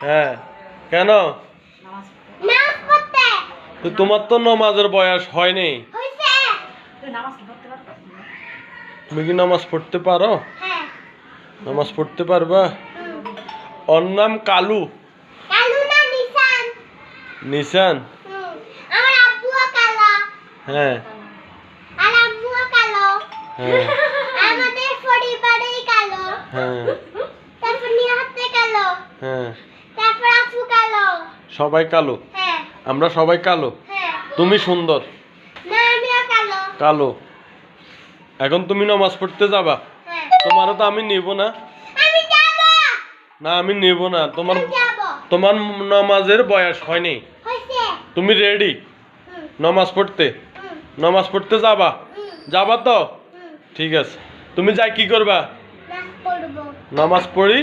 হ্যাঁ কেন? তো তোমার তো নামাজের বয়স হয়নি। তুমি কি নামাজ পড়তে পারো? নামাজ পড়তে পারবা? ওর নাম কালু। নিশান। হ্যাঁ হ্যাঁ হ্যাঁ সবাই কালো। আমরা সবাই কালো। তুমি সুন্দর। কালো। এখন তুমি নামাজ পড়তে যাবা? তোমারও তো আমি নিব না। না আমি নিব না। তোমার নামাজের বয়স হয়নি। তুমি রেডি নামাজ পড়তে? নামাজ পড়তে যাবা? যাবা তো? ঠিক আছে। তুমি যাই কি করবা? নামাজ পড়ি